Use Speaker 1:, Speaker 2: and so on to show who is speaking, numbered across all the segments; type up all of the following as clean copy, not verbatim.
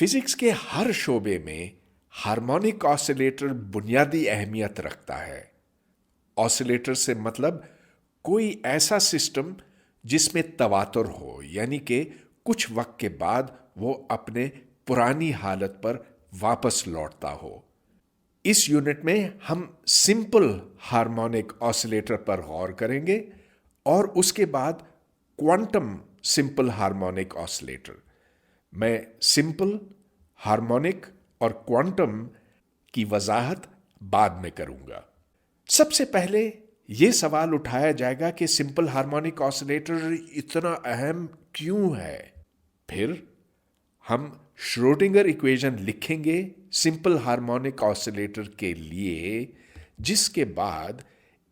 Speaker 1: Physics के हर शोबे में हार्मोनिक ऑसिलेटर बुनियादी अहमियत रखता है। ऑसिलेटर से मतलब कोई ऐसा सिस्टम जिसमें तवातुर हो, यानी कि कुछ वक्त के बाद वो अपने पुरानी हालत पर वापस लौटता हो। इस यूनिट में हम सिंपल हार्मोनिक ऑसिलेटर पर गौर करेंगे और उसके बाद क्वांटम सिंपल हार्मोनिक ऑसिलेटर। मैं सिंपल, हार्मोनिक और क्वांटम की वजाहत बाद में करूंगा। सबसे पहले यह सवाल उठाया जाएगा कि सिंपल हार्मोनिक ऑसिलेटर इतना अहम क्यों है। फिर हम श्रोडिंगर इक्वेशन लिखेंगे सिंपल हार्मोनिक ऑसिलेटर के लिए, जिसके बाद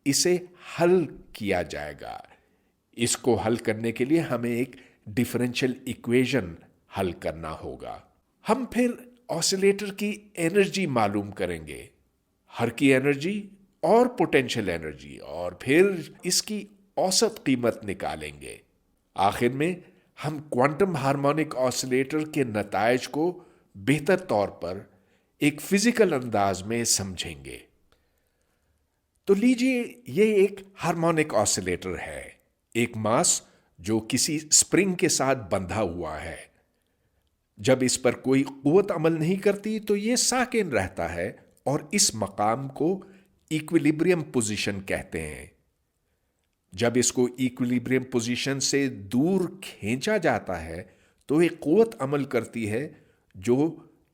Speaker 1: इसे हल किया जाएगा। इसको हल करने के लिए हमें एक डिफरेंशियल इक्वेशन हल करना होगा। हम फिर ऑसिलेटर की एनर्जी मालूम करेंगे, हर की एनर्जी और पोटेंशियल एनर्जी, और फिर इसकी औसत कीमत निकालेंगे। आखिर में हम क्वांटम हार्मोनिक ऑसिलेटर के नतायज को बेहतर तौर पर एक फिजिकल अंदाज में समझेंगे। तो लीजिए, ये एक हार्मोनिक ऑसिलेटर है, एक मास जो किसी स्प्रिंग के साथ बंधा हुआ है। जब इस पर कोई कुव्वत अमल नहीं करती तो ये साकिन रहता है और इस मकाम को इक्विलिब्रियम पोजीशन कहते हैं। जब इसको इक्विलिब्रियम पोजीशन से दूर खींचा जाता है तो एक कुव्वत अमल करती है जो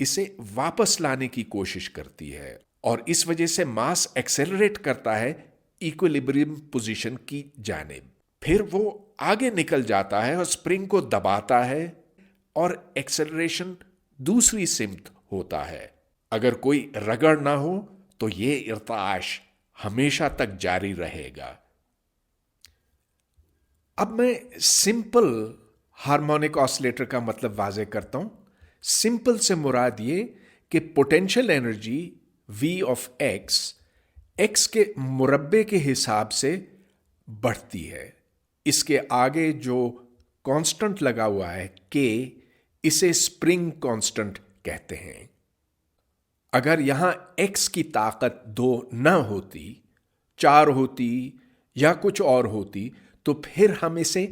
Speaker 1: इसे वापस लाने की कोशिश करती है, और इस वजह से मास एक्सेलरेट करता है इक्विलिब्रियम पोजीशन की जानिब। फिर वो आगे निकल जाता है और स्प्रिंग को दबाता है और एक्सेलरेशन दूसरी सिमत होता है। अगर कोई रगड़ ना हो तो ये इर्ताश हमेशा तक जारी रहेगा। अब मैं सिंपल हार्मोनिक ऑसिलेटर का मतलब वाजे करता हूं। सिंपल से मुराद ये कि potential energy V of x के मुरब्बे के हिसाब से बढ़ती है। इसके आगे जो कांस्टेंट लगा हुआ है K, इसे स्प्रिंग कांस्टेंट कहते हैं। अगर यहां x की ताकत 2 ना होती, 4 होती या कुछ और होती, तो फिर हम इसे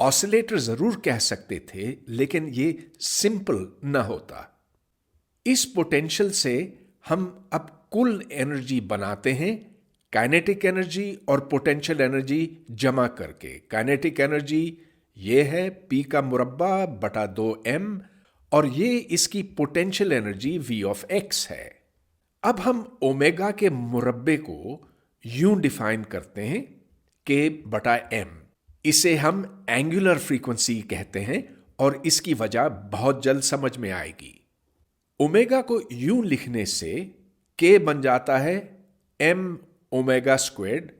Speaker 1: ऑसिलेटर जरूर कह सकते थे, लेकिन ये सिंपल ना होता। इस पोटेंशियल से हम अब कुल एनर्जी बनाते हैं, काइनेटिक एनर्जी और पोटेंशियल एनर्जी जमा करके। काइनेटिक एनर्जी ये है P का मुरब्बा बटा 2m, और ये इसकी potential energy V of x है। अब हम ओमेगा के मुरब्बे को यूं डिफाइन करते हैं K बटा m। इसे हम एंगुलर फ्रीक्वेंसी कहते हैं और इसकी वजह बहुत जल्द समझ में आएगी। ओमेगा को यूं लिखने से K बन जाता है m ओमेगा स्क्वायर्ड,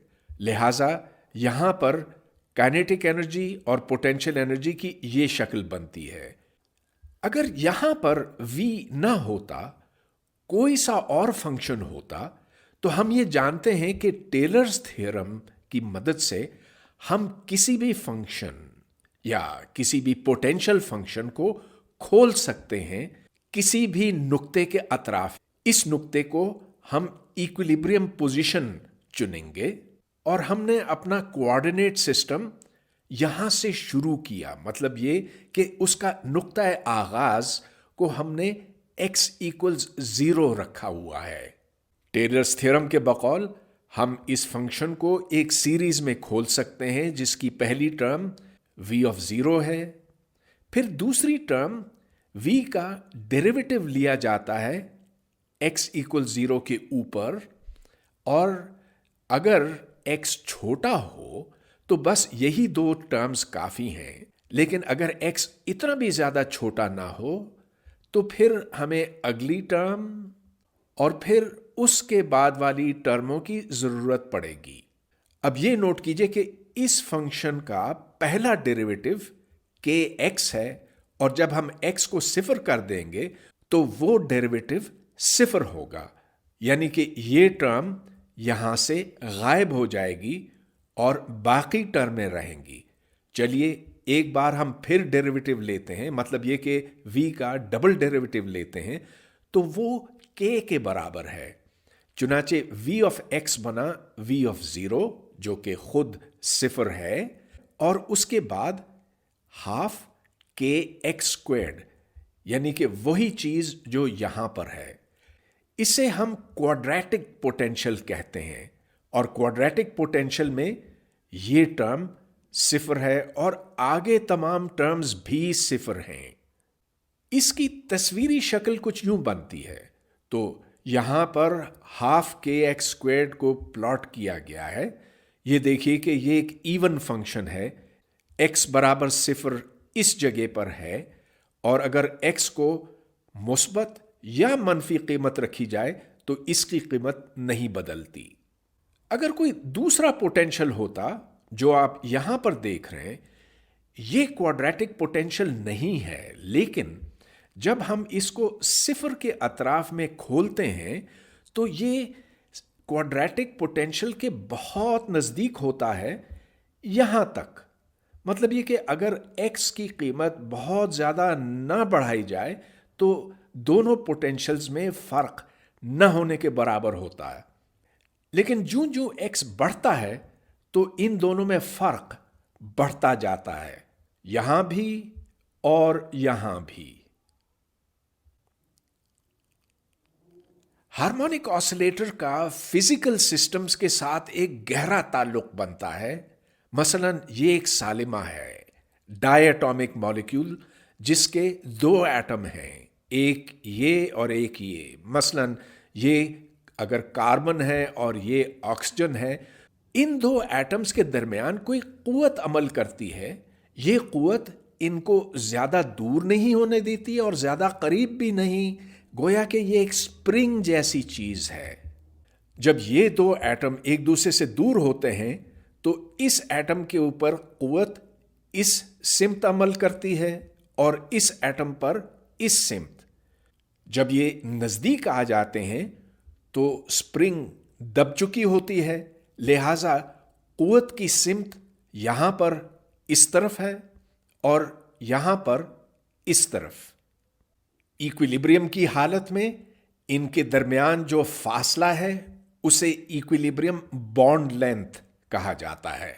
Speaker 1: लिहाजा यहां पर काइनेटिक एनर्जी और पोटेंशियल एनर्जी की ये शक्ल बनती है। अगर यहां पर V ना होता, कोई सा और फंक्शन होता, तो हम ये जानते हैं कि टेलर्स थ्योरम की मदद से हम किसी भी फंक्शन या किसी भी पोटेंशियल फंक्शन को खोल सकते हैं किसी भी नुक्ते के अतराफ। इस नुक्ते को हम इक्विलिब्रियम पोजीशन चुनेंगे और हमने अपना कोऑर्डिनेट सिस्टम यहां से शुरू किया। मतलब ये कि उसका नुक्ता आगाज को हमने x इक्वल्स 0 रखा हुआ है। टेलर्स थ्योरम के बकौल हम इस फंक्शन को एक सीरीज में खोल सकते हैं जिसकी पहली टर्म v ऑफ 0 है, फिर दूसरी टर्म v का डेरिवेटिव लिया जाता है x इक्वल 0 के ऊपर, और अगर x छोटा हो तो बस यही 2 टर्म्स काफी हैं। लेकिन अगर x इतना भी ज्यादा छोटा ना हो तो फिर हमें अगली टर्म और फिर उसके बाद वाली टर्मों की जरूरत पड़ेगी। अब यह नोट कीजिए कि इस फंक्शन का पहला डेरिवेटिव kx है, और जब हम x को 0 कर देंगे तो वो डेरिवेटिव 0 होगा, यानी कि ये टर्म यहां से गायब हो जाएगी और बाकी टर्में रहेंगी। चलिए एक बार हम फिर डेरिवेटिव लेते हैं, मतलब ये कि v का डबल डेरिवेटिव लेते हैं, तो वो k के बराबर है। चुनाचे v ऑफ x बना v ऑफ 0 जो कि खुद सिफर है, और उसके बाद हाफ के एक्स स्क्वेर्ड, यानी कि वही चीज जो यहां पर है। इसे हम क्वाड्रेटिक पोटेंशियल कहते हैं, और क्वाड्रेटिक पोटेंशियल में ये टर्म सिफर है और आगे तमाम टर्म्स भी सिफर हैं। इसकी तस्वीरी शक्ल कुछ यूं बनती है। तो यहां पर हाफ के एक्स स्क्वेर्ड को प्लॉट किया गया है। ये देखिए कि ये एक इवन फंक्शन है, x बराबर सिफर इस जगह पर है, और अगर x को मुस्बत या मनफी कीमत रखी जाए तो इसकी कीमत नहीं बदलती। अगर कोई दूसरा पोटेंशियल होता जो आप यहां पर देख रहे हैं, ये क्वाड्रेटिक पोटेंशियल नहीं है, लेकिन जब हम इसको सिफर के अतराफ में खोलते हैं तो ये क्वाड्रेटिक पोटेंशियल के बहुत नजदीक होता है, यहां तक। मतलब ये कि अगर x की कीमत बहुत ज्यादा ना बढ़ाई जाए तो दोनों पोटेंशियल्स में फर्क न होने के बराबर होता है, लेकिन जो जो x बढ़ता है तो इन दोनों में फर्क बढ़ता जाता है, यहां भी और यहां भी। हार्मोनिक ऑसिलेटर का फिजिकल सिस्टम्स के साथ एक गहरा ताल्लुक बनता है। मसलन ये एक सालिमा है, डायटॉमिक मॉलिक्यूल जिसके दो एटम हैं, एक ये और एक ये। मसलन ये अगर कार्बन है और ये ऑक्सीजन है, इन दो एटम्स के दरमियान कोई कुव्वत अमल करती है। ये कुव्वत इनको ज्यादा दूर नहीं होने देती और ज्यादा करीब भी नहीं, गोया कि ये एक स्प्रिंग जैसी चीज है। जब ये दो एटम एक दूसरे से दूर होते हैं तो इस एटम के ऊपर कुव्वत इस सिमत अमल करती है और इस एटम पर इस सिमत। जब ये नजदीक आ जाते हैं तो स्प्रिंग दब चुकी होती है, लिहाजा कुव्वत की सिमत यहां पर इस तरफ है और यहां पर इस तरफ। इक्विलिब्रियम की हालत में इनके दरमियान जो फासला है उसे इक्विलिब्रियम बॉन्ड लेंथ कहा जाता है।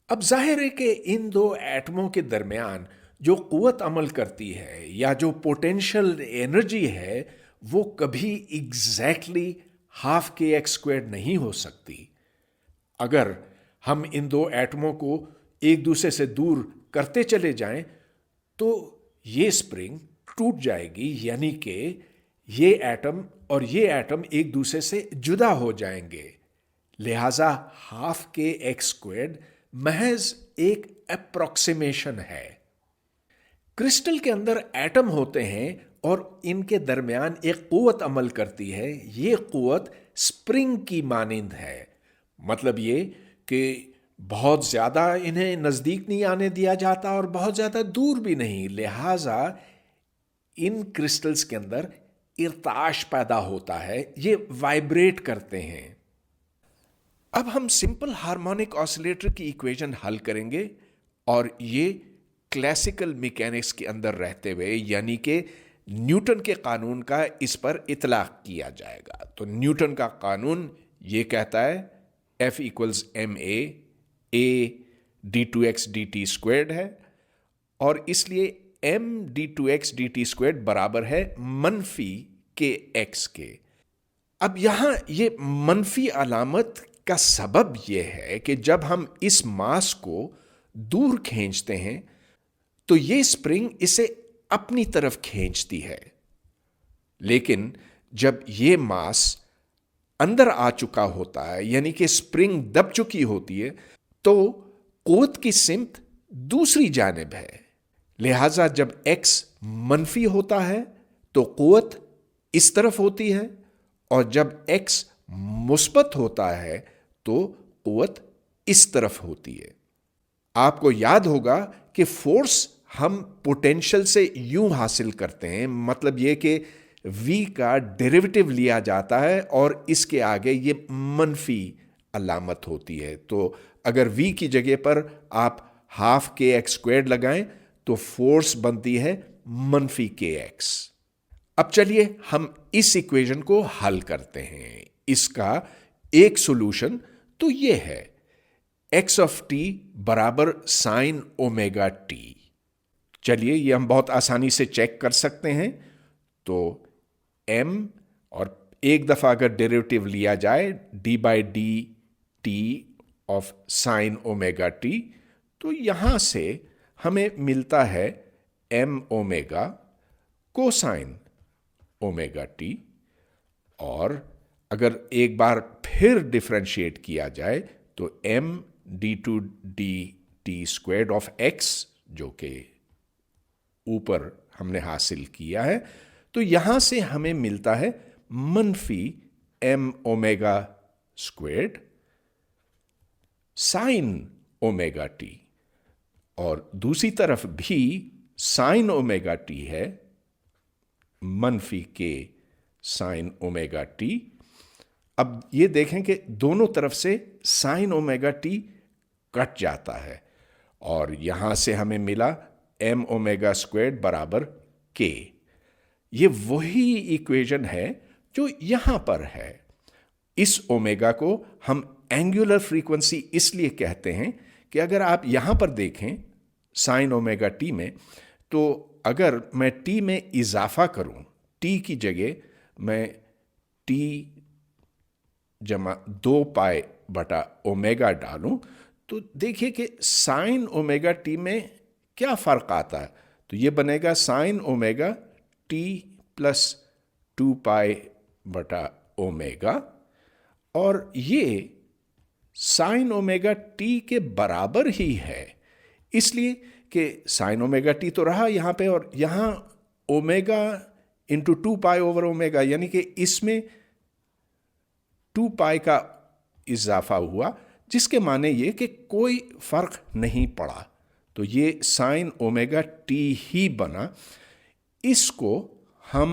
Speaker 1: अब जाहिर है कि इन दो एटमों के दरमियान जो कुव्वत अमल करती है या जो पोटेंशियल एनर्जी है वो कभी एग्जैक्टली हाफ के एक्स स्क्वेर्ड नहीं हो सकती। अगर हम इन दो एटमों को एक दूसरे से दूर करते चले जाएं तो ये स्प्रिंग टूट जाएगी, यानी कि ये एटम और ये एटम एक दूसरे से जुदा हो जाएंगे। लिहाजा हाफ के एक्स स्क्वेर्ड महज एक अप्रोक्सीमेशन है। क्रिस्टल के अंदर एटम होते हैं और इनके दरमियान एक कुव्वत अमल करती है। ये कुव्वत स्प्रिंग की मानिंद है। मतलब ये कि बहुत ज्यादा इन्हें नजदीक नहीं आने दिया जाता और बहुत ज्यादा दूर भी नहीं, लिहाजा इन क्रिस्टल्स के अंदर इर्ताश पैदा होता है, ये वाइब्रेट करते हैं। अब हम सिंपल हार्मोनिक ऑसिलेटर की इक्वेशन हल करेंगे और ये क्लासिकल मैकेनिक्स के अंदर रहते हुए, यानी कि न्यूटन के कानून का इस पर इतलाक किया जाएगा। तो न्यूटन का कानून ये कहता है F equals ma d2x dt squared है, और इसलिए m d2x dt स्क्वेर्ड बराबर है मनफी के x के। अब यहां ये मनफी अलामत का सबब यह है कि जब हम इस मास को दूर खींचते हैं तो ये स्प्रिंग इसे अपनी तरफ खींचती है, लेकिन जब ये मास अंदर आ चुका होता है, यानी कि स्प्रिंग दब चुकी होती है, तो कुव्वत की सिमत दूसरी जानिब है। लिहाजा जब x मनफी होता है तो कुव्वत इस तरफ होती है, और जब x मुस्बत होता है तो कुव्वत इस तरफ होती है। आपको याद होगा कि फोर्स हम पोटेंशियल से यूं हासिल करते हैं, मतलब यह कि v का डेरिवेटिव लिया जाता है और इसके आगे ये मनफी अलामत होती है। तो अगर v की जगह पर आप हाफ के एक्स स्क्वेयर्ड लगाएं तो फोर्स बनती है मनफी के एक्स। अब चलिए हम इस इक्वेशन को हल करते हैं। इसका एक सॉल्यूशन तो यह है एक्स ऑफ टी बराबर साइन ओमेगा टी। चलिए ये हम बहुत आसानी से चेक कर सकते हैं। तो m और एक दफा अगर डेरिवेटिव लिया जाए d by D T of sine omega T, तो यहां से हमें मिलता है m omega cosine omega T. और अगर एक बार फिर डिफरेंशिएट किया जाए तो m d two d t squared of x, जो कि ऊपर हमने हासिल किया है, तो यहां से हमें मिलता है मनफी m omega squared sine omega T. और दूसरी तरफ भी साइन ओमेगा टी है, मनफी के साइन ओमेगा टी। अब ये देखें कि दोनों तरफ से साइन ओमेगा टी कट जाता है और यहां से हमें मिला m ओमेगा स्क्वेयर्ड बराबर k। ये वही इक्वेशन है जो यहां पर है। इस ओमेगा को हम एंगुलर फ्रीक्वेंसी इसलिए कहते हैं कि अगर आप यहां पर देखें साइन ओमेगा टी में, तो अगर मैं टी में इजाफा करूं, टी की जगह मैं टी जमा 2 पाई बटा ओमेगा डालूं, तो देखिए कि साइन ओमेगा टी में क्या फर्क आता है। तो ये बनेगा साइन ओमेगा टी प्लस 2 पाई बटा ओमेगा, और ये साइन ओमेगा टी के बराबर ही है, इसलिए कि साइन ओमेगा टी तो रहा यहां पे और यहां omega into 2 pi over omega, यानी कि इसमें 2 पाई का इजाफा हुआ, जिसके माने ये कि कोई फर्क नहीं पड़ा। तो ये साइन ओमेगा टी ही बना। इसको हम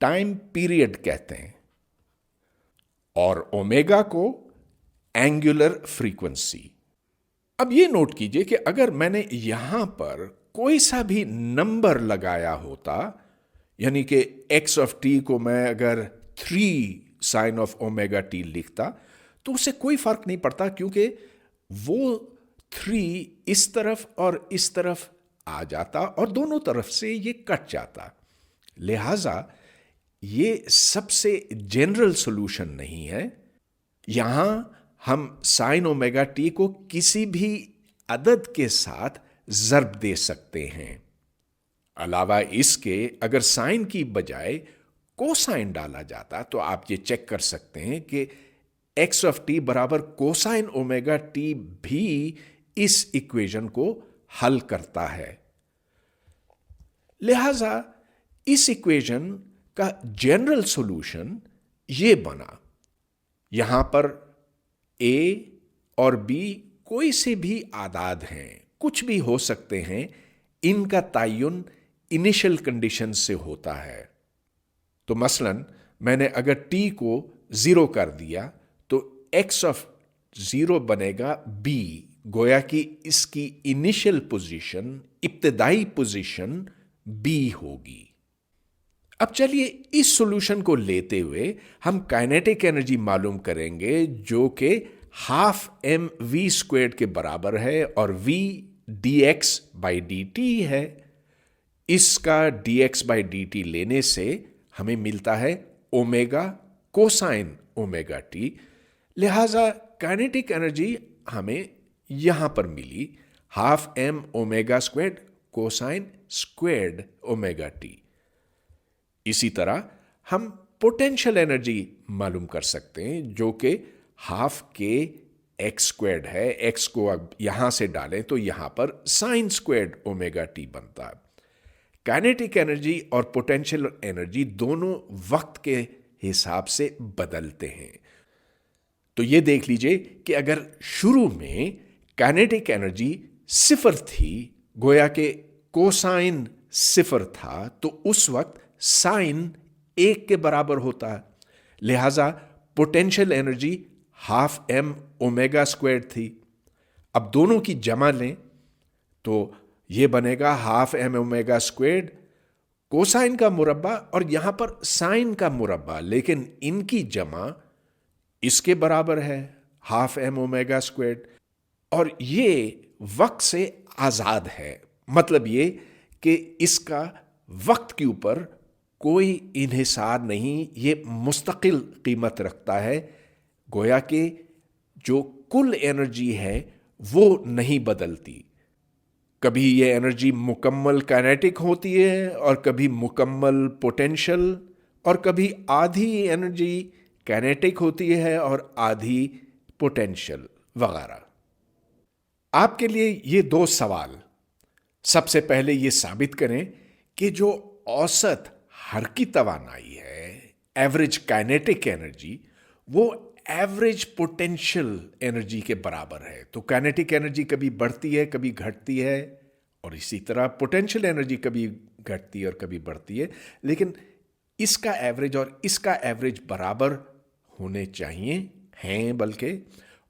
Speaker 1: टाइम पीरियड कहते हैं और ओमेगा को एंगुलर फ्रीक्वेंसी। अब ये नोट कीजिए कि अगर मैंने यहां पर कोई सा भी नंबर लगाया होता, यानी कि एक्स ऑफ टी को मैं अगर 3 साइन ऑफ ओमेगा टी लिखता, तो उससे कोई फर्क नहीं पड़ता, क्योंकि वो 3 इस तरफ और इस तरफ आ जाता और दोनों तरफ से ये कट जाता। लिहाजा ये सबसे जनरल सॉल्यूशन नहीं है। यहां हम साइन ओमेगा टी को किसी भी अदद के साथ ज़र्ब दे सकते हैं। अलावा इसके अगर साइन की बजाय कोसाइन डाला जाता, तो आप ये चेक कर सकते हैं कि एक्स ऑफ टी बराबर कोसाइन ओमेगा टी भी इस इक्वेशन को हल करता है। लिहाजा इस इक्वेशन का जनरल सॉल्यूशन ये बना। यहां पर ए और बी कोई से भी आदाद हैं, कुछ भी हो सकते हैं, इनका तायुन इनिशियल कंडीशन से होता है। तो मसलन मैंने अगर टी को 0 कर दिया तो एक्स ऑफ 0 बनेगा बी, गोया कि इसकी इनिशियल पोजीशन, इब्तदाई पोजीशन बी होगी। अब चलिए इस सॉल्यूशन को लेते हुए हम काइनेटिक एनर्जी मालूम करेंगे, जो कि हाफ एम वी स्क्वेयर्ड के बराबर है और v dx by D T है। इसका dx बाई डी टी लेने से हमें मिलता है ओमेगा कोसाइन ओमेगा टी। लिहाजा काइनेटिक एनर्जी हमें यहां पर मिली half m omega squared cosine squared omega t. इसी तरह हम पोटेंशियल एनर्जी मालूम कर सकते हैं, जो कि हाफ के एक्स स्क्वेयर्ड है। एक्स को अब यहां से डालें तो यहां पर साइन स्क्वेयर्ड ओमेगा टी बनता है। काइनेटिक एनर्जी और पोटेंशियल एनर्जी दोनों वक्त के हिसाब से बदलते हैं। तो यह देख लीजिए कि अगर शुरू में काइनेटिक एनर्जी 0 थी, गोया के कोसाइन 0 था, तो उस वक्त साइन 1 के बराबर होता है। लिहाजा potential energy half m omega squared थी। अब दोनों की जमा लें तो ये बनेगा half m omega squared cosine का मुरब्बा और यहां पर साइन का मुरब्बा, लेकिन इनकी जमा इसके बराबर है, हाफ एम ओमेगा स्क्वेर्ड। और ये वक्त से आजाद है, मतलब ये कि इसका वक्त के ऊपर कोई इन्हिसार नहीं, ये मुस्तकिल कीमत रखता है। गोया कि जो कुल एनर्जी है वो नहीं बदलती। कभी ये एनर्जी मुकम्मल काइनेटिक होती है और कभी मुकम्मल पोटेंशियल, और कभी आधी एनर्जी काइनेटिक होती है और आधी पोटेंशियल वगैरह। आपके लिए ये दो सवाल। सबसे पहले ये साबित करें कि जो औसत हरकी तवानाई है, एवरेज काइनेटिक एनर्जी, वो एवरेज पोटेंशियल एनर्जी के बराबर है। तो काइनेटिक एनर्जी कभी बढ़ती है कभी घटती है, और इसी तरह पोटेंशियल एनर्जी कभी घटती है और कभी बढ़ती है, लेकिन इसका एवरेज और इसका एवरेज बराबर होने चाहिए, हैं बल्कि।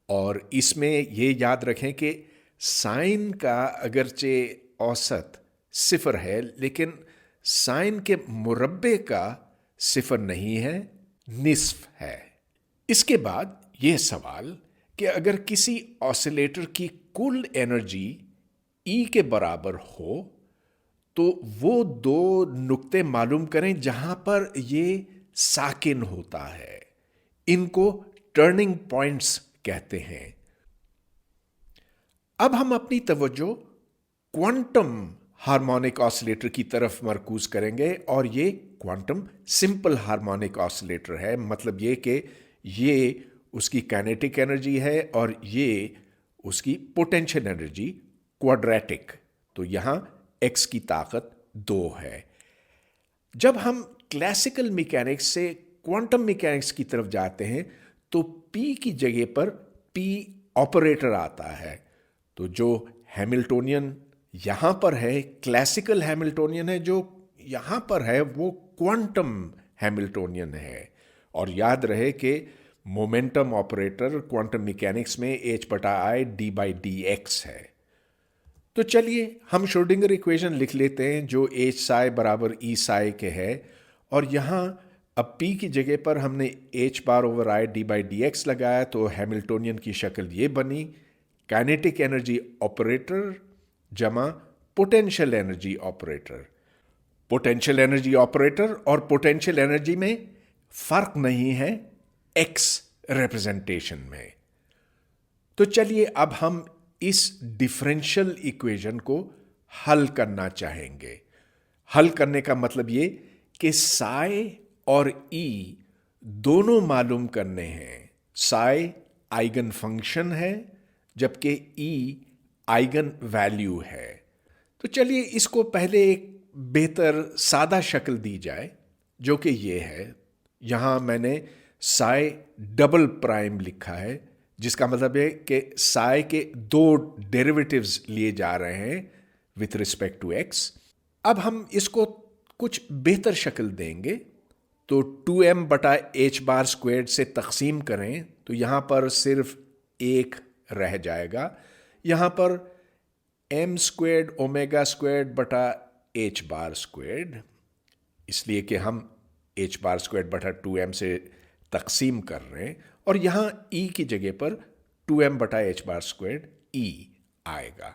Speaker 1: और इसमें ये याद रखें कि साइन का अगरचे औसत सिफर है, लेकिन साइन के मुरब्बे का सिफर नहीं है, निस्फ है। इसके बाद यह सवाल कि अगर किसी ऑसिलेटर की कुल एनर्जी ई के बराबर हो तो वो दो नुक्ते मालूम करें जहां पर ये साकिन होता है। इनको टर्निंग पॉइंट्स कहते हैं। अब हम अपनी तवज्जो क्वांटम हार्मोनिक ऑसिलेटर की तरफ मरकूज करेंगे, और ये क्वांटम सिंपल हार्मोनिक ऑसिलेटर है। मतलब ये कि ये उसकी काइनेटिक एनर्जी है और ये उसकी पोटेंशियल एनर्जी क्वाड्रेटिक। तो यहां एक्स की ताकत 2 है। जब हम क्लासिकल मैकेनिक्स से क्वांटम मैकेनिक्स की तरफ जाते हैं तो पी की जगह पर पी ऑपरेटर आता है। तो जो हैमिल्टोनियन यहां पर है, क्लासिकल हैमिल्टोनियन है, जो यहां पर है वो क्वांटम हैमिल्टोनियन है। और याद रहे कि मोमेंटम ऑपरेटर क्वांटम मैकेनिक्स में h/i d/dx है। तो चलिए हम श्रोडिंगर इक्वेशन लिख लेते हैं जो h psi बराबर e psi के है, और यहां अब p की जगह पर हमने h/i d/dx लगाया, तो हैमिल्टोनियन की शक्ल ये बनी, काइनेटिक एनर्जी ऑपरेटर जमा potential energy operator. Potential energy operator और पोटेंशियल एनर्जी में फर्क नहीं है एक्स रिप्रेजेंटेशन में। तो चलिए अब हम इस डिफरेंशियल इक्वेशन को हल करना चाहेंगे। हल करने का मतलब ये कि साई और ई दोनों मालूम करने हैं। साई आइगन फंक्शन है जबकि ई आइगन वैल्यू है। तो चलिए इसको पहले एक बेहतर सादा शक्ल दी जाए, जो कि ये है। यहां मैंने साई डबल प्राइम लिखा है, जिसका मतलब है कि साई के 2 डेरिवेटिव्स लिए जा रहे हैं विथ रिस्पेक्ट टू एक्स। अब हम इसको कुछ बेहतर शक्ल देंगे, तो 2m/h² से तकसीम करें तो यहां पर सिर्फ 1 रह जाएगा। यहां पर m² ω²/h², इसलिए कि हम h²/2m से तकसीम कर रहे हैं, और यहां e की जगह पर 2m/h² आएगा।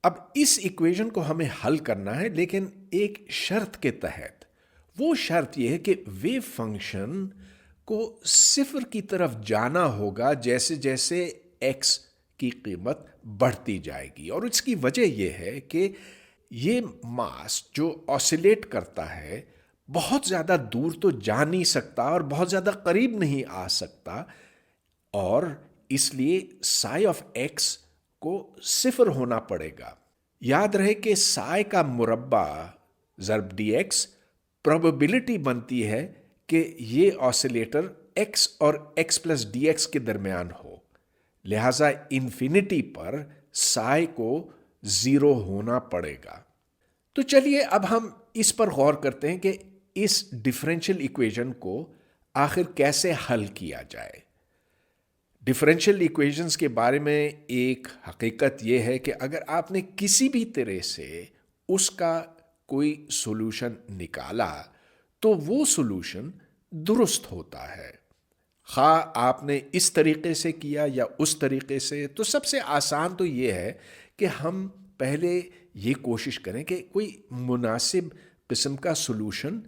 Speaker 1: अब इस इक्वेशन को हमें हल करना है, लेकिन एक शर्त के तहत। वो शर्त यह है कि वेव फंक्शन को सिफर की तरफ जाना होगा जैसे जैसे x की कीमत बढ़ती जाएगी। और इसकी वजह यह है कि ये मास जो ऑसिलेट करता है बहुत ज़्यादा दूर तो जा नहीं सकता और बहुत ज़्यादा करीब नहीं आ सकता, और इसलिए साई ऑफ x को सिफर होना पड़ेगा। याद रहे कि साई का मुरब्बा ज़र्ब dx प्रोबेबिलिटी बनती है कि ये ऑसिलेटर x और x+dx के दरमियान हो, लिहाजा इन्फिनिटी पर साई को 0 होना पड़ेगा। तो चलिए अब हम इस पर गौर करते हैं कि इस डिफरेंशियल इक्वेशन को आखिर कैसे हल किया जाए। डिफरेंशियल इक्वेशंस के बारे में एक हकीकत यह है कि अगर आपने किसी भी तरह से उसका कोई सॉल्यूशन निकाला तो वो सॉल्यूशन दुरुस्त होता है। खा आपने इस तरीके से किया या उस तरीके से, तो सबसे आसान तो ये है कि हम पहले ये कोशिश करें कि कोई मुनासिब किस्म का सॉल्यूशन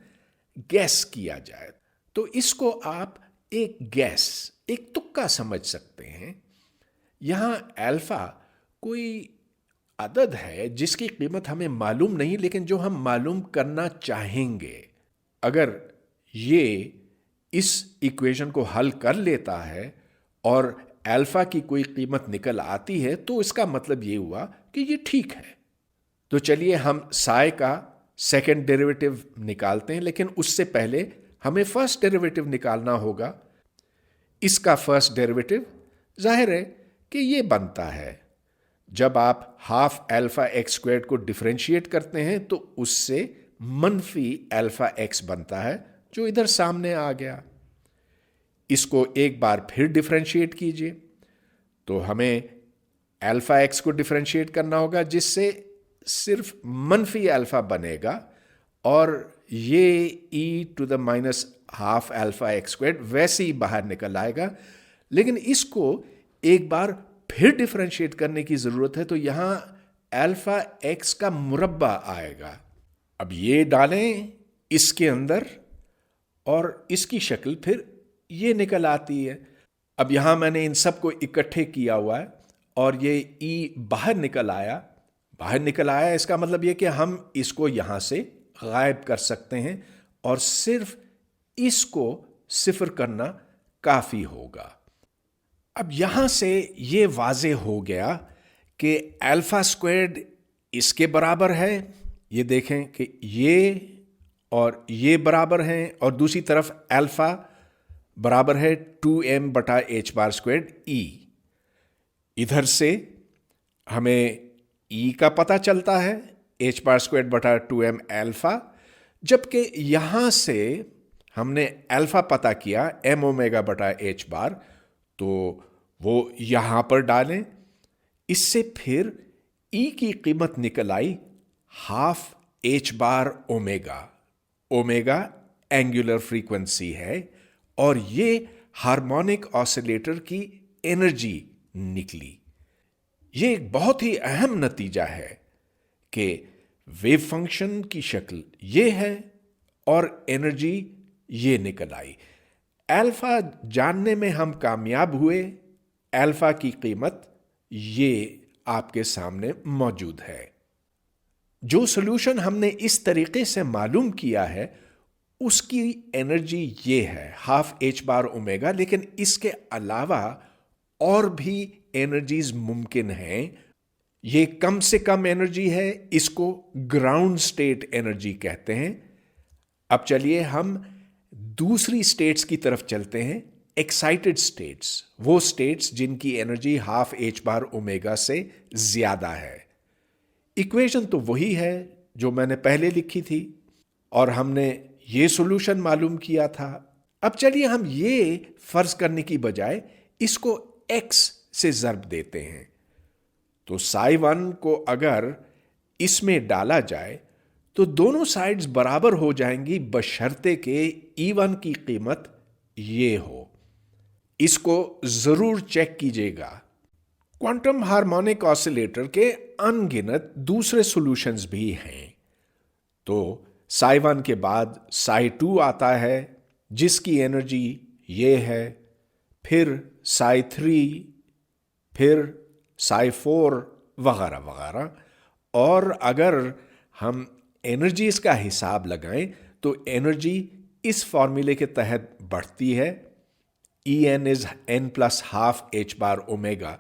Speaker 1: गैस किया जाए। तो इसको आप एक गैस, एक तुक्का समझ सकते हैं। यहाँ अल्फा कोई अदद है जिसकी कीमत हमें मालूम नहीं, लेकिन जो हम मालूम करना चाहेंगे। अगर ये इस इक्वेशन को हल कर लेता है और अल्फा की कोई कीमत निकल आती है तो इसका मतलब ये हुआ कि ये ठीक है। तो चलिए हम साई का सेकंड डेरिवेटिव निकालते हैं, लेकिन उससे पहले हमें फर्स्ट डेरिवेटिव निकालना होगा। इसका फर्स्ट डेरिवेटिव जाहिर है कि ये बनता है, जब आप हाफ अल्फा एक्स स्क्वायर्ड को डिफरेंशिएट करते हैं तो उससे मनफी अल्फा एक्स बनता है, जो इधर सामने आ गया। इसको एक बार फिर डिफरेंशिएट कीजिए तो हमें अल्फा एक्स को डिफरेंशिएट करना होगा, जिससे सिर्फ मनफी अल्फा बनेगा और ये e to the minus half alpha x squared वैसे ही बाहर निकल आएगा। लेकिन इसको एक बार फिर डिफरेंशिएट करने की जरूरत है, तो यहां अल्फा एक्स का मुरब्बा आएगा। अब ये डालें इसके अंदर और इसकी शक्ल फिर ये निकल आती है। अब यहां मैंने इन सब को इकट्ठे किया हुआ है और ये ई बाहर निकल आया। इसका मतलब ये कि हम इसको यहां से गायब कर सकते हैं और सिर्फ इसको सिफर करना काफी होगा। अब यहां से ये वाजे हो गया कि अल्फा स्क्वायर्ड इसके बराबर है। ये देखें कि ये और ये बराबर हैं और दूसरी तरफ अल्फा बराबर है 2m बटा एच बार स्क्वायर्ड ई। इधर से हमें ई का पता चलता है एच बार स्क्वायर्ड बटा 2m अल्फा, जबकि यहां से हमने अल्फा पता किया m ओमेगा बटा एच बार, तो वो यहां पर डालें। इससे फिर ई की कीमत निकल आई हाफ एच बार ओमेगा। ओमेगा एंगुलर फ्रीक्वेंसी है और ये हार्मोनिक ऑसिलेटर की एनर्जी निकली। ये एक बहुत ही अहम नतीजा है कि वेव फंक्शन की शक्ल ये है और एनर्जी ये निकल आई। अल्फा जानने में हम कामयाब हुए। अल्फा की कीमत ये आपके सामने मौजूद है। जो सॉल्यूशन हमने इस तरीके से मालूम किया है उसकी एनर्जी ये है हाफ एच बार ओमेगा, लेकिन इसके अलावा और भी एनर्जीज मुमकिन हैं। ये कम से कम एनर्जी है, इसको ग्राउंड स्टेट एनर्जी कहते हैं। अब चलिए हम दूसरी स्टेट्स की तरफ चलते हैं, एक्साइटेड स्टेट्स, वो स्टेट्स जिनकी एनर्जी हाफ एच बार ओमेगा से ज्यादा है। इक्वेशन तो वही है जो मैंने पहले लिखी थी और हमने ये सॉल्यूशन मालूम किया था। अब चलिए हम ये फर्ज करने की बजाय इसको x से ज़र्ब देते हैं। तो साई 1 को अगर इसमें डाला जाए तो दोनों साइड्स बराबर हो जाएंगी, बशर्ते के E1 की कीमत ये हो। इसको जरूर चेक कीजिएगा। क्वांटम हार्मोनिक ऑसिलेटर के अनगिनत दूसरे सॉल्यूशंस भी हैं। तो साई 1 के बाद साई 2 आता है जिसकी एनर्जी ये है, फिर साई 3, फिर साई 4 वगैरह वगैरह। और अगर हम एनर्जीज का हिसाब लगाएं तो एनर्जी इस फॉर्मूले के तहत बढ़ती है, En is n plus half H bar omega.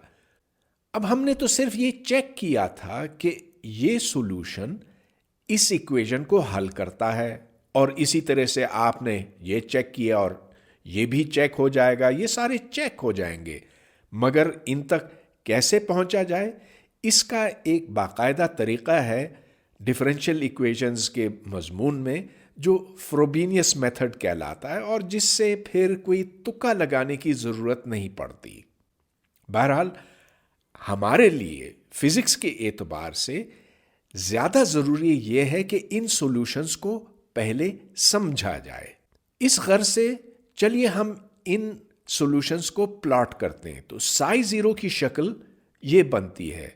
Speaker 1: अब हमने तो सिर्फ ये चेक किया था कि ये सॉल्यूशन इस इक्वेशन को हल करता है और इसी तरह से आपने ये चेक किया और ये भी चेक हो जाएगा, ये सारे चेक हो जाएंगे। मगर इन तक कैसे पहुंचा जाए, इसका एक बाकायदा तरीका है डिफरेंशियल इक्वेशंस के मजमून में, जो फ्रोबेनियस मेथड कहलाता है और जिससे फिर कोई तुक्का लगाने की ज़रूरत नहीं पड़ती। बहरहाल हमारे लिए फिजिक्स के एतबार से ज्यादा जरूरी यह है कि इन सॉल्यूशंस को पहले समझा जाए। इस गर्ज से चलिए हम इन सॉल्यूशंस को प्लॉट करते हैं। तो साई जीरो की शक्ल ये बनती है,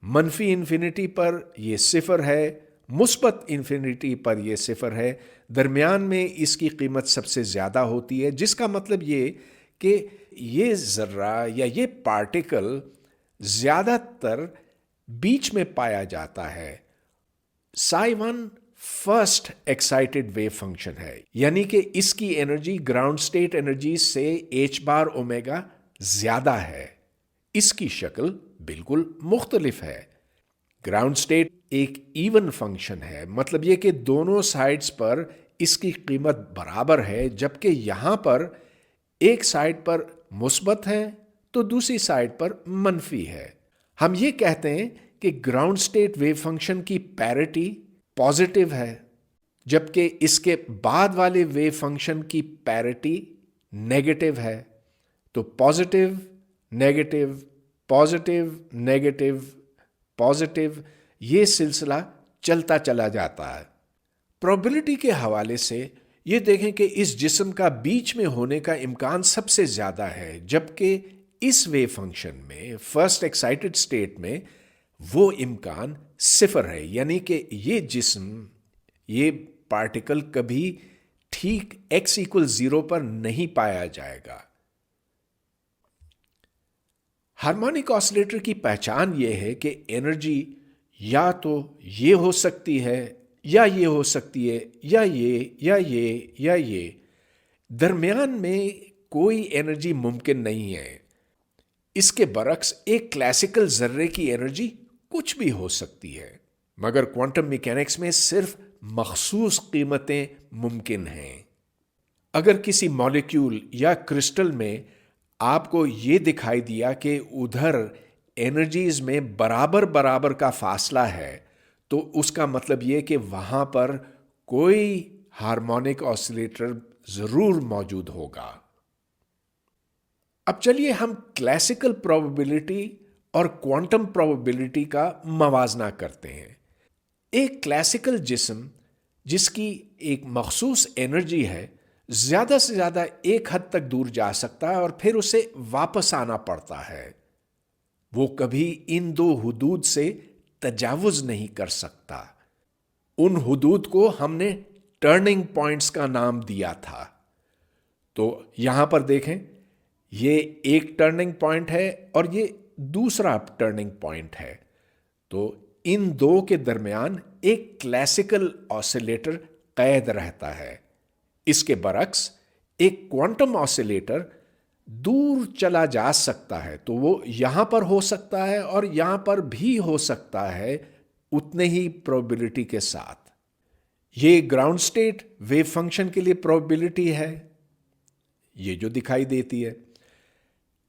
Speaker 1: मनफी इन्फिनिटी पर ये सिफर है, मुस्बत इन्फिनिटी पर ये सिफर है, दरमियान में इसकी कीमत सबसे ज़्यादा होती है, जिसका मतलब ये कि ये ज़र्रा या ये पार्टिकल ज़्यादातर बीच में पाया जाता है। Psi one first excited wave function है, यानी कि इसकी एनर्जी ग्राउंड स्टेट एनर्जी से h बार ओमेगा ज़्यादा है। इसकी शक्ल बिल्कुल मुख्तलिफ है। ग्राउंड स्टेट एक इवन फंक्शन है, मतलब यह कि दोनों साइड्स पर इसकी कीमत बराबर है, जबकि यहां पर एक साइड पर मुस्बत है तो दूसरी साइड पर मनफी है। हम ये कहते हैं कि ग्राउंड स्टेट वेव फंक्शन की पैरिटी पॉजिटिव है, जबकि इसके बाद वाले वेव फंक्शन की पैरिटी नेगेटिव है। तो positive negative positive negative positive, ये सिलसिला चलता चला जाता है। प्रोबेबिलिटी के हवाले से ये देखें कि इस जिस्म का बीच में होने का इम्कान सबसे ज़्यादा है, जबकि इस वेव फंक्शन में फर्स्ट एक्साइटेड स्टेट में वो इम्कान सिफर है, यानी कि ये जिस्म, ये पार्टिकल कभी ठीक x = 0 पर नहीं पाया जाएगा। हार्मोनिक ऑसिलेटर की पहचान यह है कि एनर्जी या तो ये हो सकती है या ये हो सकती है या ये या ये या ये, दरमियान में कोई एनर्जी मुमकिन नहीं है। इसके बरक्स एक क्लासिकल जर्रे की एनर्जी कुछ भी हो सकती है, मगर क्वांटम मैकेनिक्स में सिर्फ मखसूस कीमतें मुमकिन हैं। अगर किसी मॉलिक्यूल या क्रिस्टल में आपको ये दिखाई दिया कि उधर एनर्जीज में बराबर बराबर का फासला है, तो उसका मतलब ये कि वहां पर कोई हार्मोनिक ऑसिलेटर जरूर मौजूद होगा। अब चलिए हम क्लासिकल प्रोबेबिलिटी और क्वांटम प्रोबेबिलिटी का मवाजना करते हैं। एक क्लासिकल जिस्म जिसकी एक मखसूस एनर्जी है, ज्यादा से ज्यादा एक हद तक दूर जा सकता है और फिर उसे वापस आना पड़ता है। वो कभी इन दो हुदूद से तजावुज नहीं कर सकता। उन हुदूद को हमने टर्निंग पॉइंट्स का नाम दिया था। तो यहां पर देखें, ये एक टर्निंग पॉइंट है और ये दूसरा टर्निंग पॉइंट है। तो इन दो के दरमियान एक क्लासिकल ऑसिलेटर कैद रहता है। इसके बरक्स एक क्वांटम ऑसिलेटर दूर चला जा सकता है, तो वो यहां पर हो सकता है और यहां पर भी हो सकता है उतने ही प्रोबेबिलिटी के साथ। ये ग्राउंड स्टेट वेव फंक्शन के लिए प्रोबेबिलिटी है, ये जो दिखाई देती है,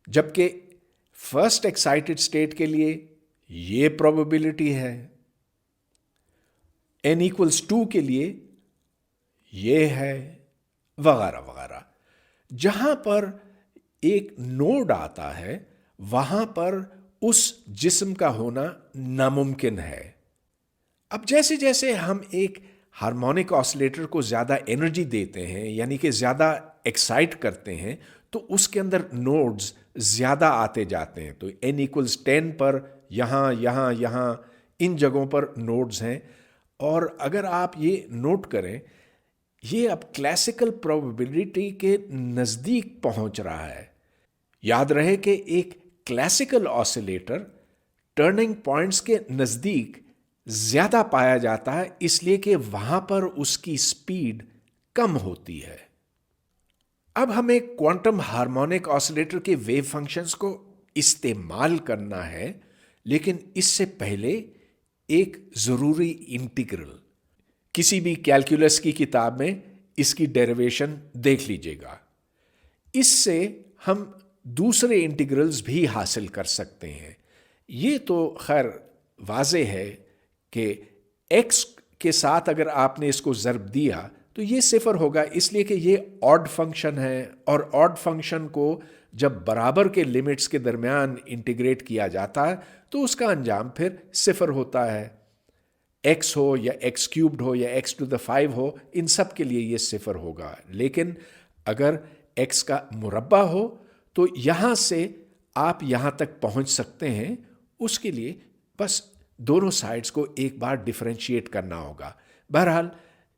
Speaker 1: जबकि फर्स्ट एक्साइटेड स्टेट के लिए ये प्रोबेबिलिटी है। n = 2 के लिए ये है, वगैरह वगैरह। जहां पर एक नोड आता है वहां पर उस जिस्म का होना नामुमकिन है। अब जैसे जैसे हम एक हार्मोनिक ऑसिलेटर को ज्यादा एनर्जी देते हैं, यानी कि ज्यादा एक्साइट करते हैं, तो उसके अंदर नोड्स ज्यादा आते जाते हैं। तो n = 10 पर यहां यहां यहां इन जगहों पर नोड्स हैं। और अगर आप ये नोट करें, ये अब क्लासिकल प्रोबेबिलिटी के नजदीक पहुंच रहा है। याद रहे कि एक क्लासिकल ऑसिलेटर टर्निंग पॉइंट्स के नजदीक ज्यादा पाया जाता है, इसलिए कि वहां पर उसकी स्पीड कम होती है। अब हमें क्वांटम हार्मोनिक ऑसिलेटर के वेव फंक्शंस को इस्तेमाल करना है, लेकिन इससे पहले एक जरूरी इंटीग्रल, किसी भी कैलकुलस की किताब में इसकी डेरिवेशन देख लीजिएगा। इससे हम दूसरे इंटीग्रल्स भी हासिल कर सकते हैं। ये तो खैर वाज़े है कि x के साथ अगर आपने इसको ज़र्ब दिया तो ये सिफर होगा, इसलिए कि ये ऑड फंक्शन है और ऑड फंक्शन को जब बराबर के लिमिट्स के दरमियान इंटीग्रेट किया जाता है तो उसका अंजाम फिर सिफर होता है। एक्स हो या एक्स क्यूब्ड हो या एक्स टू द 5 हो, इन सब के लिए ये सिफर होगा। लेकिन अगर एक्स का मुरब्बा हो तो यहां से आप यहां तक पहुंच सकते हैं, उसके लिए बस दोनों साइड्स को एक बार डिफरेंशिएट करना होगा। बहरहाल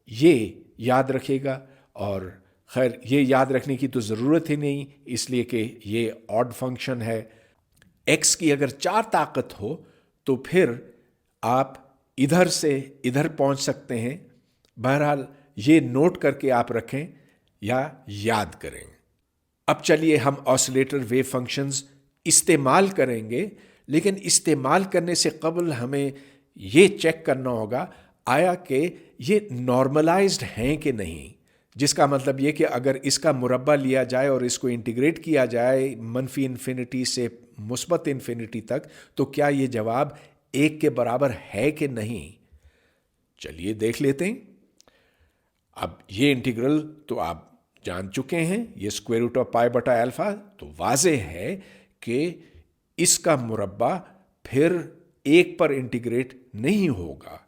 Speaker 1: ये याद रखिएगा, और खैर ये याद रखने की तो ज़रूरत ही नहीं, इसलिए कि ये ऑड फंक्शन है। एक्स की अगर 4 ताकत हो तो फिर आप इधर से इधर पहुंच सकते हैं। बहरहाल ये नोट करके आप रखें या याद करें। अब चलिए हम ऑसिलेटर वेव फंक्शंस इस्तेमाल करेंगे, लेकिन इस्तेमाल करने से कबल हमें ये चेक करना होगा आया कि ये नॉर्मलाइज्ड हैं कि नहीं। जिसका मतलब ये कि अगर इसका मुरब्बा लिया जाए और इसको इंटीग्रेट किया जाए मनफी इन्फिनिटी से मुस्बत इन्फिनिटी तक, तो क्या ये जवाब 1 के बराबर है कि नहीं। चलिए देख लेते हैं। अब ये इंटीग्रल तो आप जान चुके हैं, ये स्क्वायर रूट ऑफ पाई बटा अल्फा, तो वाज़ेह है कि इसका मुरब्बा फिर 1 पर इंटीग्रेट नहीं होगा,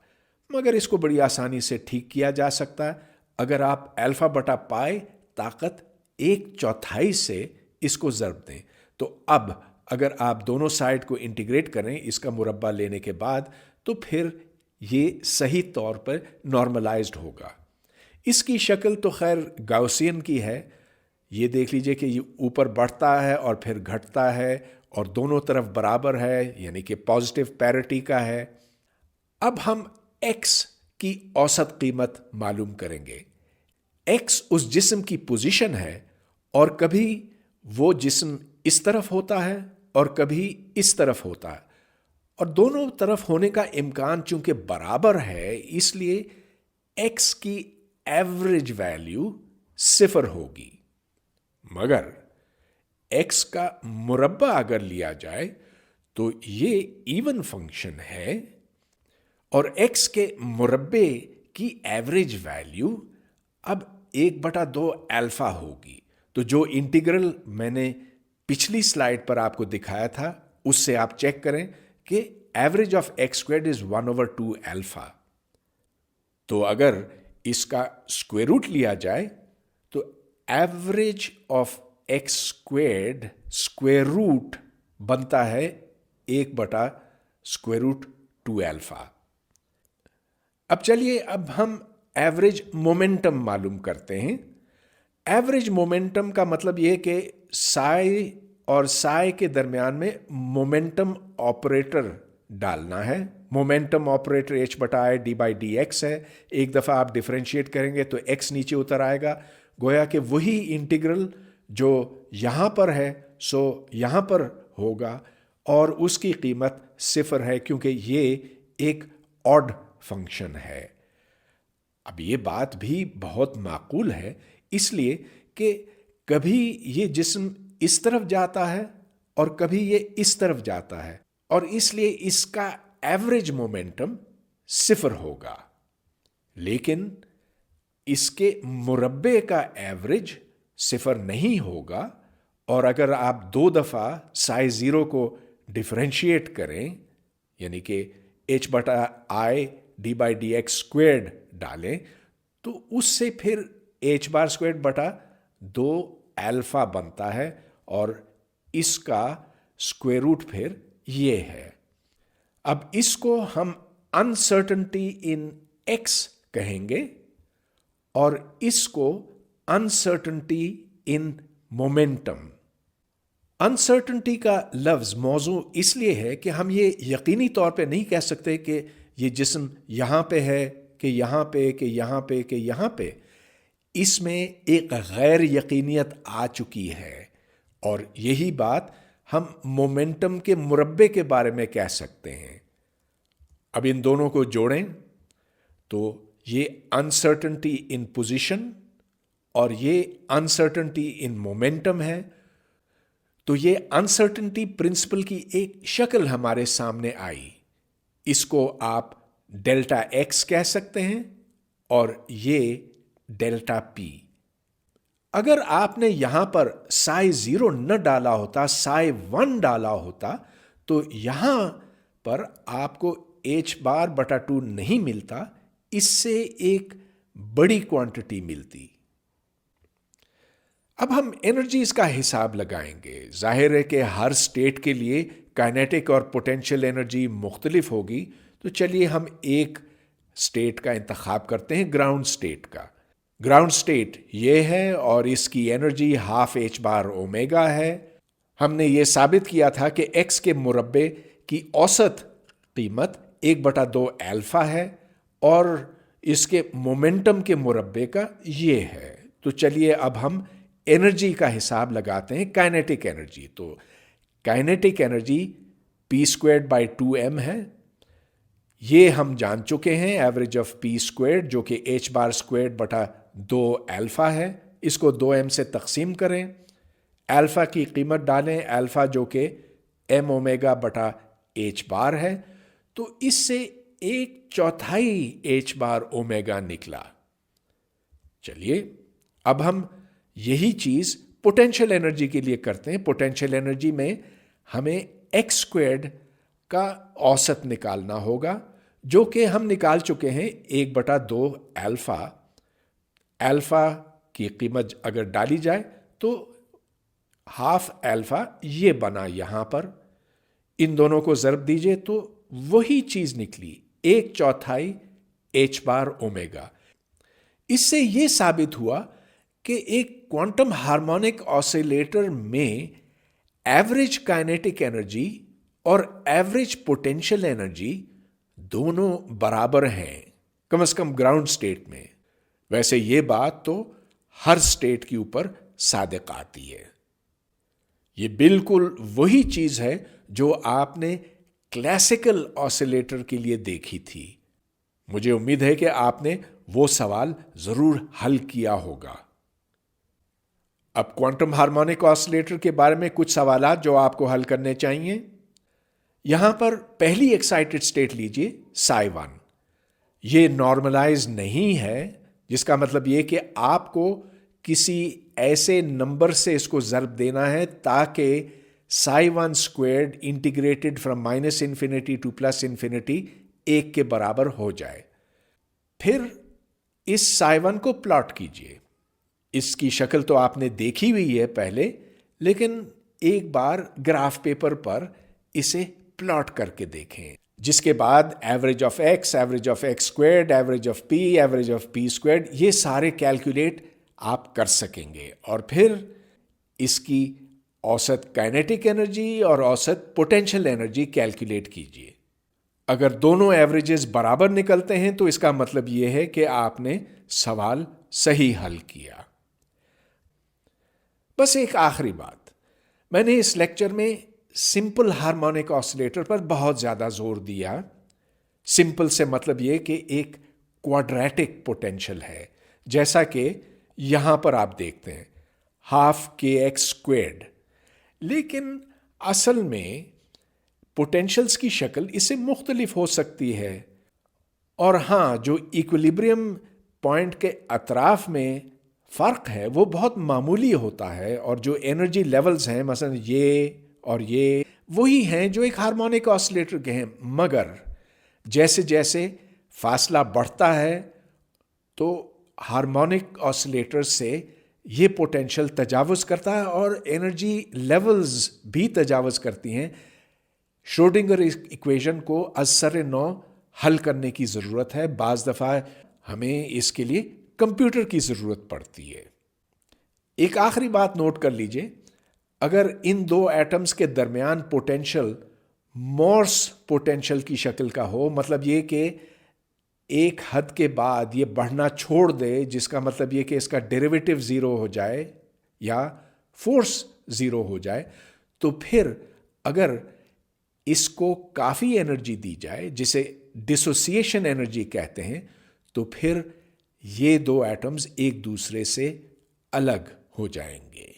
Speaker 1: मगर इसको बड़ी आसानी से ठीक किया जा सकता है अगर आप अल्फा बटा पाई ताकत 1/4 से इसको ज़र्ब दें। तो अब अगर आप दोनों साइड को इंटीग्रेट करें इसका मुरब्बा लेने के बाद, तो फिर ये सही तौर पर नॉर्मलाइज्ड होगा। इसकी शक्ल तो खैर गाउसियन की है। ये देख लीजिए कि ये ऊपर बढ़ता है और फिर घटता है और दोनों तरफ बराबर है, यानी कि पॉजिटिव पैरिटी का है। अब हम x की औसत कीमत मालूम करेंगे। x उस जिस्म की पोजीशन है और कभी वो जिस्म इस तरफ होता है और कभी इस तरफ होता है, और दोनों तरफ होने का इम्कान चूंकि बराबर है, इसलिए x की एवरेज वैल्यू 0 होगी। मगर x का मुरब्बा अगर लिया जाए तो ये इवन फंक्शन है और x के मुरब्बे की एवरेज वैल्यू अब 1/2 अल्फा होगी। तो जो इंटीग्रल मैंने पिछली स्लाइड पर आपको दिखाया था उससे आप चेक करें कि average of x squared is 1/2 alpha. तो अगर इसका स्क्वायर रूट लिया जाए तो average of x squared square root बनता है 1/√2 अल्फा। अब चलिए अब हम एवरेज मोमेंटम मालूम करते हैं। एवरेज मोमेंटम का मतलब यह कि साई और साई के दरमियान में मोमेंटम ऑपरेटर डालना है। मोमेंटम ऑपरेटर h/i/d/dx है। एक दफ़ा आप डिफरेंशिएट करेंगे तो x नीचे उतर आएगा, गोया कि वही इंटीग्रल जो यहाँ पर है सो यहाँ पर होगा और उसकी कीमत 0 है क्योंकि ये एक ऑड फंक्शन है। अब ये बात भी बहुत माकूल है, इसलिए कि कभी ये जिस्म इस तरफ जाता है और कभी ये इस तरफ जाता है, और इसलिए इसका एवरेज मोमेंटम 0 होगा। लेकिन इसके मुरब्बे का एवरेज 0 नहीं होगा, और अगर आप 2 दफ़ा साई 0 को डिफरेंशिएट करें, यानी कि h/i/d/dx स्क्वेयर्ड डालें, तो उससे फिर h²/2 अल्फा बनता है और इसका स्क्वायर रूट फिर ये है। अब इसको हम अनसर्टेनिटी इन x कहेंगे और इसको अनसर्टेनिटी इन मोमेंटम। अनसर्टेनिटी का लफ्ज मौजू इसलिए है कि हम ये यकीनी तौर पे नहीं कह सकते कि ये जिस्म यहाँ पे है कि यहाँ पे कि यहाँ पे कि यहाँ पे। इसमें एक गैर यकीनियत आ चुकी है, और यही बात हम मोमेंटम के मुरब्बे के बारे में कह सकते हैं। अब इन दोनों को जोड़ें तो ये अनसर्टेनिटी इन पोजीशन और ये अनसर्टेनिटी इन मोमेंटम है। तो ये अनसर्टेनिटी प्रिंसिपल की एक शक्ल हमारे सामने आई। इसको आप डेल्टा एक्स कह सकते हैं और ये डेल्टा पी। अगर आपने यहां पर साई 0 न डाला होता, साई 1 डाला होता, तो यहां पर आपको h⁻/2 नहीं मिलता, इससे एक बड़ी क्वांटिटी मिलती। अब हम एनर्जीज का हिसाब लगाएंगे। जाहिर है कि हर स्टेट के लिए काइनेटिक और पोटेंशियल एनर्जी मुख्तलिफ होगी, तो चलिए हम एक स्टेट का इंतखाब करते हैं, ग्राउंड स्टेट का। ग्राउंड स्टेट ये है और इसकी एनर्जी ½ है। हमने ये साबित किया था कि x के मुरब्बे की औसत कीमत 1/2 अल्फा है और इसके मोमेंटम के मुरब्बे का ये है। तो चलिए अब हम एनर्जी का हिसाब लगाते हैं, काइनेटिक एनर्जी। तो काइनेटिक एनर्जी p²/2m है। ये हम जान चुके हैं, एवरेज ऑफ p², जो कि h²/2 अल्फा है। इसको 2m से तकसीम करें, अल्फा की कीमत डालें, अल्फा जो कि m⍵/h है, तो इससे 1/4 h⁻ω निकला। चलिए अब हम यही चीज पोटेंशियल एनर्जी के लिए करते हैं। पोटेंशियल एनर्जी में हमें x² का औसत निकालना होगा, जो कि हम निकाल चुके हैं 1/2 अल्फा। अल्फा की कीमत अगर डाली जाए तो ½ अल्फा ये बना, यहां पर इन दोनों को ज़रब दीजिए तो वही चीज निकली, 1/4 h⁻ω। इससे यह साबित हुआ कि एक क्वांटम हार्मोनिक ऑसिलेटर में एवरेज काइनेटिक एनर्जी और एवरेज पोटेंशियल एनर्जी दोनों बराबर हैं, कम से कम ग्राउंड स्टेट में। वैसे ये बात तो हर स्टेट के ऊपर सादिक आती है। ये बिल्कुल वही चीज है जो आपने क्लासिकल ऑसिलेटर के लिए देखी थी। मुझे उम्मीद है कि आपने वो सवाल जरूर हल किया होगा। अब क्वांटम हार्मोनिक ऑसिलेटर के बारे में कुछ सवालात जो आपको हल करने चाहिए। यहां पर पहली एक्साइटेड स्टेट लीजिए, साई 1। ये नॉर्मलाइज नहीं है, जिसका मतलब यह कि आपको किसी ऐसे नंबर से इसको ज़रब देना है ताकि ψ1² इंटीग्रेटेड फ्रॉम -∞ टू +∞ 1 के बराबर हो जाए। फिर इस ψ1 को प्लॉट कीजिए। इसकी शक्ल तो आपने देखी हुई है पहले, लेकिन एक बार ग्राफ पेपर पर इसे प्लॉट करके देखें, जिसके बाद average of x, average of x², average of p, average of p², ये सारे कैलकुलेट आप कर सकेंगे और फिर इसकी औसत काइनेटिक एनर्जी और औसत पोटेंशियल एनर्जी कैलकुलेट कीजिए। अगर दोनों एवरेजेस बराबर निकलते हैं तो इसका मतलब यह है कि आपने सवाल सही हल किया। बस एक आखिरी बात, मैंने इस लेक्चर में सिंपल हार्मोनिक ऑसिलेटर पर बहुत ज्यादा जोर दिया। सिंपल से मतलब यह कि एक क्वाड्रेटिक पोटेंशियल है, जैसा कि यहां पर आप देखते हैं ½ लेकिन असल में पोटेंशियल्स की शक्ल इससे मुख्तलिफ हो सकती है। और हां, जो इक्विलिब्रियम पॉइंट के अतराफ में फर्क है वो बहुत मामूली होता है, और जो एनर्जी लेवल्स हैं, मसलन ये और ये, वही हैं जो एक हार्मोनिक ऑसिलेटर के हैं। मगर जैसे जैसे फासला बढ़ता है तो हार्मोनिक ऑसिलेटर से ये पोटेंशियल तजावुज करता है और एनर्जी लेवल्स भी तजावुज करती हैं। श्रोडिंगर इक्वेशन को असर नौ हल करने की ज़रूरत है। बाज़ दफ़ा हमें इसके लिए कंप्यूटर की ज़रूरत पड़ती है। एक आखिरी बात नोट कर लीजिए, अगर इन दो एटम्स के दरमियान पोटेंशियल मोर्स पोटेंशियल की शक्ल का हो, मतलब ये कि एक हद के बाद ये बढ़ना छोड़ दे, जिसका मतलब ये कि इसका डेरिवेटिव 0 हो जाए या फोर्स 0 हो जाए, तो फिर अगर इसको काफ़ी एनर्जी दी जाए, जिसे डिसोसिएशन एनर्जी कहते हैं, तो फिर ये दो एटम्स एक दूसरे से अलग हो जाएंगे।